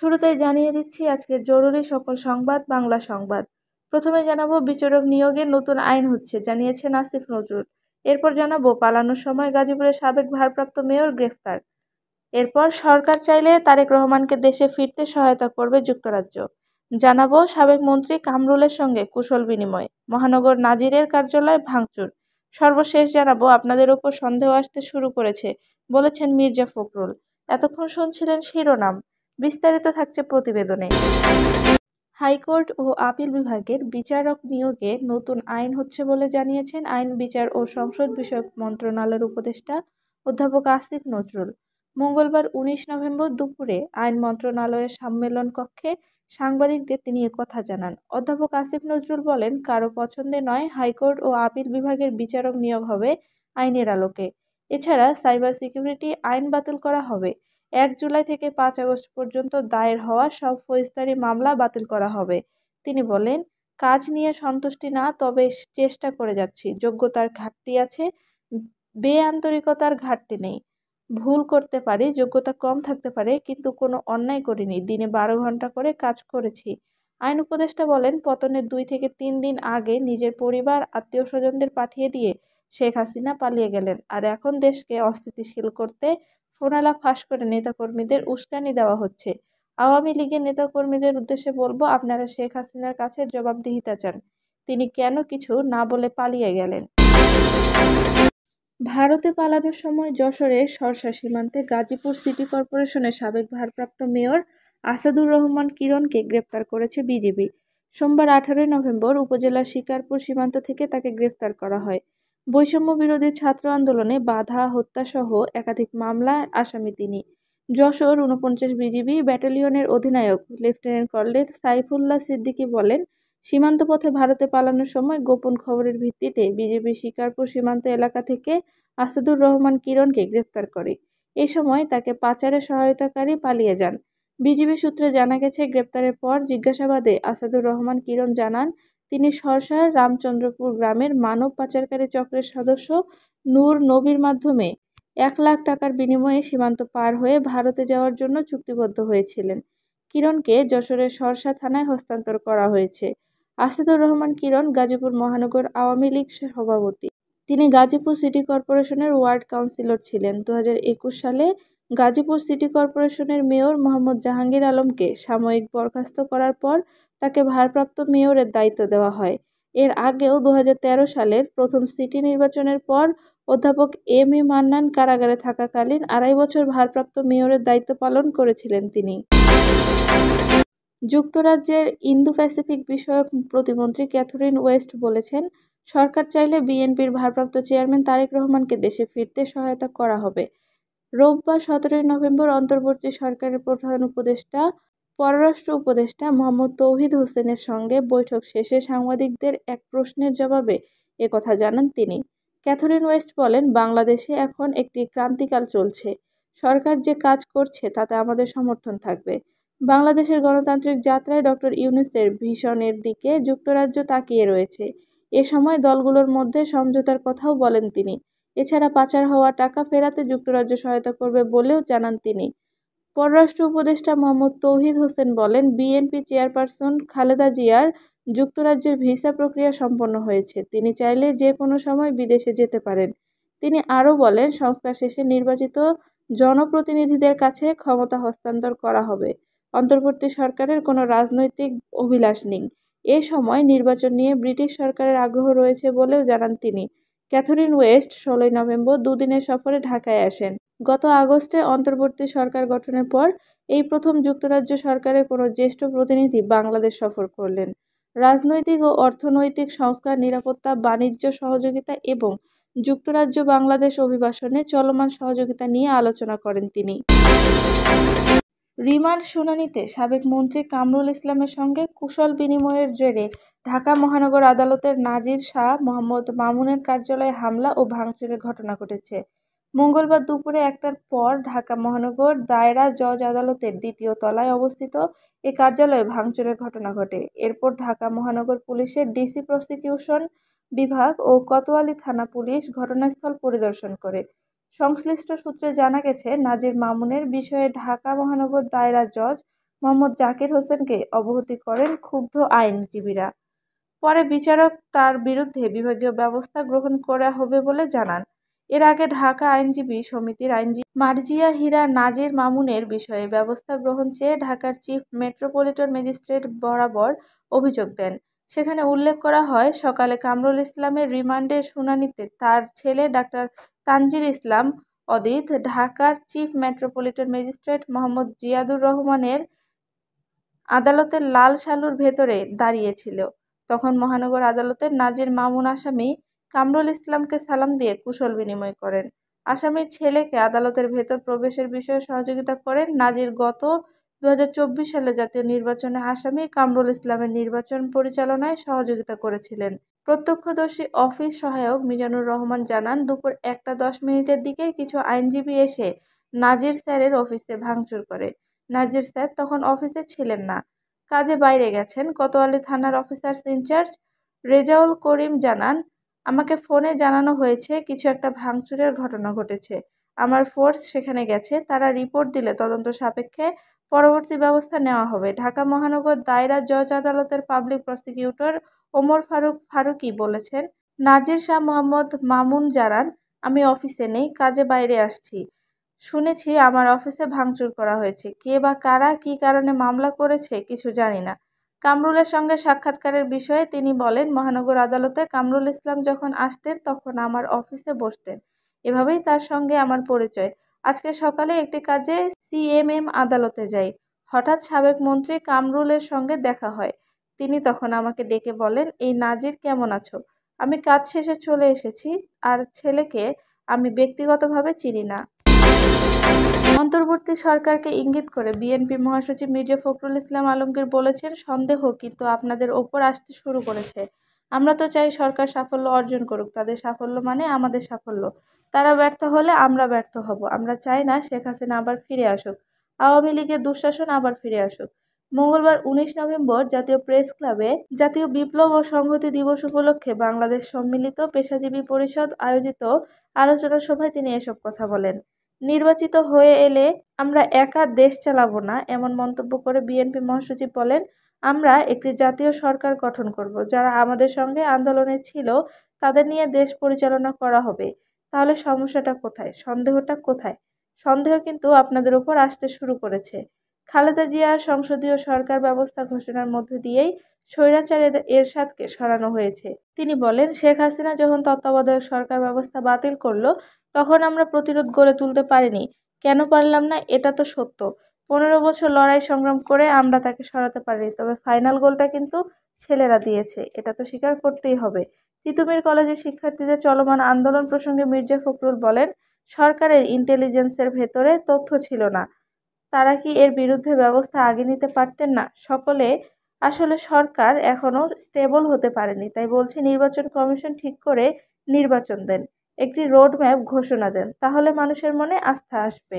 শুরুতেই জানিয়ে দিচ্ছি আজকের জরুরি সকল সংবাদ বাংলা সংবাদ। প্রথমে জানাবো বিচারক নিয়োগে নতুন আইন হচ্ছে, জানিয়েছেন আসিফ নজরুল। এরপর জানাবো পালানোর সময় গাজীপুরের সাবেক ভারপ্রাপ্ত মেয়র গ্রেফতার। এরপর সরকার চাইলে তারেক রহমানকে দেশে ফিরতে সহায়তা করবে যুক্তরাজ্য। জানাবো সাবেক মন্ত্রী কামরুলের সঙ্গে কুশল বিনিময়। মহানগর নাজিরের কার্যালয় ভাঙচুর। সর্বশেষ জানাবো আপনাদের ওপর সন্দেহ আসতে শুরু করেছে, বলেছেন মির্জা ফখরুল। এতক্ষণ শুনছিলেন শিরোনাম, বিস্তারিত থাকছে প্রতিবেদনে। হাইকোর্ট ও আপিল বিভাগের বিচারক নিয়োগে নতুন আইন হচ্ছে বলে জানিয়েছেন আইন, বিচার ও সংসদ বিষয়ক মন্ত্রণালয়ের উপদেষ্টা অধ্যাপক আসিফ নজরুল। মঙ্গলবার 19 নভেম্বর দুপুরে আইন মন্ত্রণালয়ের সম্মেলন কক্ষে সাংবাদিকদের তিনি একথা জানান। অধ্যাপক আসিফ নজরুল বলেন, কারো পছন্দে নয়, হাইকোর্ট ও আপিল বিভাগের বিচারক নিয়োগ হবে আইনের আলোকে। এছাড়া সাইবার সিকিউরিটি আইন বাতিল করা হবে। 1 জুলাই থেকে 5 আগস্ট পর্যন্ত দায়ের হওয়া সব ফৌজদারি মামলা বাতিল করা হবে। তিনি বলেন, কাজ নিয়ে সন্তুষ্টি না, তবে চেষ্টা করে যাচ্ছি। যোগ্যতার ঘাটতি আছে, বেআন্তরিকতার ঘাটতি নেই। ভুল করতে পারি, যোগ্যতা কম থাকতে পারে, কিন্তু কোনো অন্যায় করিনি। দিনে 12 ঘন্টা করে কাজ করেছি। আইন উপদেষ্টা বলেন, পতনের 2 থেকে 3 দিন আগে নিজের পরিবার, আত্মীয় স্বজনদের পাঠিয়ে দিয়ে শেখ হাসিনা পালিয়ে গেলেন। আর এখন দেশকে অস্থিতিশীল করতে ফোনালাপ ফাঁস করে নেতাকর্মীদের উস্কানি দেওয়া হচ্ছে। আওয়ামী লীগের নেতাকর্মীদের উদ্দেশ্যে বলবো, আপনারা শেখ হাসিনার কাছে জবাবদিহিতা চান। তিনি কেন কিছু না বলে পালিয়ে গেলেন। ভারতে পালানোর সময় যশোরের শর্ষা সীমান্তে গাজীপুর সিটি কর্পোরেশনের সাবেক ভারপ্রাপ্ত মেয়র আসাদুর রহমান কিরণকে গ্রেপ্তার করেছে বিজিবি। সোমবার 18 নভেম্বর উপজেলার শিকারপুর সীমান্ত থেকে তাকে গ্রেফতার করা হয়। বৈষম্য বিরোধী ছাত্র আন্দোলনে বাধা, হত্যাসহ একাধিক মামলার আসামি তিনি। যশোর 49 বিজিবি ব্যাটালিয়নের অধিনায়ক লেফটেন্যান্ট কর্নেল সাইফুল্লাহ সিদ্দিকী বলেন, সীমান্ত পথে ভারতে পালানোর সময় গোপন খবরের ভিত্তিতে বিজিবি শিকারপুর সীমান্ত এলাকা থেকে আসাদুর রহমান কিরণকে গ্রেফতার করে। এ সময় তাকে পাচারে সহায়তাকারী পালিয়ে যান। বিজিবি সূত্রে জানা গেছে, গ্রেপ্তারের পর জিজ্ঞাসাবাদে আসাদুর রহমান কিরণ জানান, তিনি সরসার রামচন্দ্রপুর গ্রামের মানব পাচারকারী চক্রের সদস্য নূর নবীর মাধ্যমে 1 লাখ টাকার বিনিময়ে সীমান্ত পার হয়ে ভারতে যাওয়ার জন্য চুক্তিবদ্ধ হয়েছিলেন। কিরণকে যশোরের সরসা থানায় হস্তান্তর করা হয়েছে। আসাদুর রহমান কিরণ গাজীপুর মহানগর আওয়ামী লীগ সভাপতি। তিনি গাজীপুর সিটি কর্পোরেশনের ওয়ার্ড কাউন্সিলর ছিলেন। 2021 সালে গাজীপুর সিটি কর্পোরেশনের মেয়র মোহাম্মদ জাহাঙ্গীর আলমকে সাময়িক বরখাস্ত করার পর তাকে ভারপ্রাপ্ত মেয়রের দায়িত্ব দেওয়া হয়। এর আগেও 2013 সালের প্রথম সিটি নির্বাচনের পর অধ্যাপক এম এ মান্নান কারাগারে থাকাকালীন 2.5 বছর ভারপ্রাপ্ত মেয়রের দায়িত্ব পালন করেছিলেন তিনি। যুক্তরাজ্যের ইন্দো প্যাসিফিক বিষয়ক প্রতিমন্ত্রী ক্যাথরিন ওয়েস্ট বলেছেন, সরকার চাইলে বিএনপির ভারপ্রাপ্ত চেয়ারম্যান তারেক রহমানকে দেশে ফিরতে সহায়তা করা হবে। রোববার 17 নভেম্বর অন্তর্বর্তী সরকারের প্রধান উপদেষ্টা পররাষ্ট্র উপদেষ্টা মোহাম্মদ তৌহিদ হোসেনের সঙ্গে বৈঠক শেষে সাংবাদিকদের এক প্রশ্নের জবাবে একথা জানান তিনি। ক্যাথরিন ওয়েস্ট বলেন, বাংলাদেশে এখন একটি ক্রান্তিকাল চলছে। সরকার যে কাজ করছে তাতে আমাদের সমর্থন থাকবে। বাংলাদেশের গণতান্ত্রিক যাত্রায় ডক্টর ইউনূসের ভিশনের দিকে যুক্তরাজ্য তাকিয়ে রয়েছে। এ সময় দলগুলোর মধ্যে সমঝোতার কথাও বলেন তিনি। এছাড়া পাচার হওয়া টাকা ফেরাতে যুক্তরাজ্য সহায়তা করবে বলেও জানান তিনি। পররাষ্ট্র উপদেষ্টা মোহাম্মদ তৌহিদ হোসেন বলেন, বিএনপি চেয়ারপারসন খালেদা জিয়ার যুক্তরাজ্যের ভিসা প্রক্রিয়া সম্পন্ন হয়েছে। তিনি চাইলে যে কোনো সময় বিদেশে যেতে পারেন। তিনি আরও বলেন, সংস্কার শেষে নির্বাচিত জনপ্রতিনিধিদের কাছে ক্ষমতা হস্তান্তর করা হবে। অন্তর্বর্তী সরকারের কোনো রাজনৈতিক অভিলাষ নেই। এ সময় নির্বাচন নিয়ে ব্রিটিশ সরকারের আগ্রহ রয়েছে বলেও জানান তিনি। ক্যাথরিন ওয়েস্ট 16 নভেম্বর দুদিনের সফরে ঢাকায় আসেন। গত আগস্টে অন্তর্বর্তী সরকার গঠনের পর এই প্রথম যুক্তরাজ্য সরকারের কোনো জ্যেষ্ঠ প্রতিনিধি বাংলাদেশ সফর করলেন। রাজনৈতিক ও অর্থনৈতিক সংস্কার, নিরাপত্তা, বাণিজ্য সহযোগিতা এবং যুক্তরাজ্য বাংলাদেশ অভিবাসনে চলমান সহযোগিতা নিয়ে আলোচনা করেন তিনি। রিমান্ড শুনানিতে সাবেক মন্ত্রী কামরুল ইসলামের সঙ্গে কুশল বিনিময়ের জেরে ঢাকা মহানগর আদালতের নাজির শাহ মোহাম্মদ মামুনের কার্যালয়ে হামলা ও ভাঙচুরের ঘটনা ঘটেছে। মঙ্গলবার দুপুরে 1টার পর ঢাকা মহানগর দায়রা জজ আদালতের 2য় তলায় অবস্থিত এ কার্যালয়ে ভাঙচুরের ঘটনা ঘটে। এরপর ঢাকা মহানগর পুলিশের ডিসি প্রসিকিউশন বিভাগ ও কোতোয়ালি থানা পুলিশ ঘটনাস্থল পরিদর্শন করে। সংশ্লিষ্ট সূত্রে জানা গেছে, নাজির মামুনের বিষয়ে ঢাকা মহানগর দায়রা জজ মোহাম্মদ জাকির হোসেনকে অবহিত করেন ক্ষুব্ধ আইনজীবীরা। পরে বিচারক তার বিরুদ্ধে বিভাগীয় ব্যবস্থা গ্রহণ করা হবে বলে জানান। এর আগে ঢাকা আইনজীবী সমিতির আইনজীবী মার্জিয়া হীরা নাজির মামুনের বিষয়ে ব্যবস্থা গ্রহণ চেয়ে ঢাকার চিফ মেট্রোপলিটন ম্যাজিস্ট্রেট বরাবর অভিযোগ দেন। সেখানে উল্লেখ করা হয়, সকালে কামরুল ইসলামের রিমান্ডের শুনানিতে তার ছেলে ডাক্তার তানজির ইসলাম অদিত ঢাকার chief metropolitan magistrate Mohammad Ziadur রহমানের আদালতের লাল সালুর ভেতরে দাঁড়িয়েছিল। তখন মহানগর আদালতের নাজির মামুন আসামি কামরুল ইসলামকে সালাম দিয়ে কুশল বিনিময় করেন। আসামির ছেলেকে আদালতের ভেতর প্রবেশের বিষয়ে সহযোগিতা করেন। নাজির গত 2024 সালে জাতীয় নির্বাচনে আসামি কামরুল ইসলামের নির্বাচন পরিচালনায় সহযোগিতা করেছিলেন। প্রত্যক্ষদর্শী অফিস সহায়ক মিজানুর রহমান জানান, দুপুর 1টা 10 মিনিটের দিকে কিছু আইনজীবী এসে নাজির স্যারের অফিসে ভাঙচুর করে। নাজির স্যার তখন অফিসে ছিলেন না, কাজে বাইরে গেছেন। কোতোয়ালি থানার অফিসার্স ইনচার্জ রেজাউল করিম জানান, আমাকে ফোনে জানানো হয়েছে কিছু একটা ভাঙচুরের ঘটনা ঘটেছে। আমার ফোর্স সেখানে গেছে, তারা রিপোর্ট দিলে তদন্ত সাপেক্ষে পরবর্তী ব্যবস্থা নেওয়া হবে। ঢাকা মহানগর দায়রা জজ আদালতের পাবলিক প্রসিকিউটর ওমর ফারুকী বলেছেন, নাজির শাহ মোহাম্মদ মামুন জানান, আমি অফিসে নেই, কাজে বাইরে আসছি। শুনেছি আমার অফিসে ভাঙচুর করা হয়েছে। কে বা কারা কী কারণে মামলা করেছে কিছু জানি না। কামরুলের সঙ্গে সাক্ষাৎকারের বিষয়ে তিনি বলেন, মহানগর আদালতে কামরুল ইসলাম যখন আসতেন তখন আমার অফিসে বসতেন। এভাবেই তার সঙ্গে আমার পরিচয়। আজকে সকালে একটি কাজে সিএমএম আদালতে যাই। হঠাৎ সাবেক মন্ত্রী কামরুলের সঙ্গে দেখা হয়। তিনি তখন আমাকে ডেকে বলেন, এই নাজির কেমন আছো? আমি কাজ শেষে চলে এসেছি, আর ছেলেকে আমি ব্যক্তিগতভাবে চিনি না। অন্তর্বর্তী সরকারকে ইঙ্গিত করে বিএনপি মহাসচিব মির্জা ফখরুল ইসলাম আলমগীর বলেছেন, সন্দেহ কিন্তু আপনাদের ওপর আসতে শুরু করেছে। আমরা তো চাই সরকার সাফল্য অর্জন করুক, তাদের সাফল্য মানে আমাদের সাফল্য। তারা ব্যর্থ হলে আমরা ব্যর্থ হব। আমরা চাই না শেখ হাসিনা আবার ফিরে আসুক, আওয়ামী লীগের দুঃশাসন আবার ফিরে আসুক। মঙ্গলবার 19 নভেম্বর জাতীয় প্রেস ক্লাবে জাতীয় বিপ্লব ও সংহতি দিবস উপলক্ষে বাংলাদেশ সম্মিলিত পেশাজীবী পরিষদ আয়োজিত আলোচনা সভায় তিনি এসব কথা বলেন। নির্বাচিত হয়ে এলে আমরা একা দেশ চালাবো না, এমন মন্তব্য করে বিএনপি মহাসচিব বলেন, আমরা একটি জাতীয় সরকার গঠন করব। যারা আমাদের সঙ্গে আন্দোলনে ছিল তাদের নিয়ে দেশ পরিচালনা করা হবে। তাহলে সমস্যাটা কোথায়? সন্দেহটা কোথায়? সন্দেহ কিন্তু আপনাদের উপর আসতে শুরু করেছে। খালেদা জিয়ার সংসদীয় সরকার ব্যবস্থা ঘোষণার মধ্য দিয়েই স্বৈরাচার এরশাদকে সরানো হয়েছে। তিনি বলেন, শেখ হাসিনা যখন তত্ত্বাবধায়ক সরকার ব্যবস্থা বাতিল করলো তখন আমরা প্রতিরোধ গড়ে তুলতে পারিনি। কেন পারলাম না? এটা তো সত্য। 15 বছর লড়াই সংগ্রাম করে আমরা তাকে সরাতে পারিনি, তবে ফাইনাল গোলটা কিন্তু ছেলেরা দিয়েছে, এটা তো স্বীকার করতেই হবে। তিতুমীর কলেজের শিক্ষার্থীদের চলমান আন্দোলন প্রসঙ্গে মির্জা ফখরুল বলেন, সরকারের ইন্টেলিজেন্সের ভেতরে তথ্য ছিল না, তারা কি এর বিরুদ্ধে ব্যবস্থা আগে নিতে পারতেন না? আসলে সরকার এখনো স্টেবল হতে পারেনি, তাই বলছি নির্বাচন কমিশন ঠিক করে নির্বাচন দেন, একটি রোডম্যাপ ঘোষণা দেন, তাহলে মানুষের মনে আস্থা আসবে।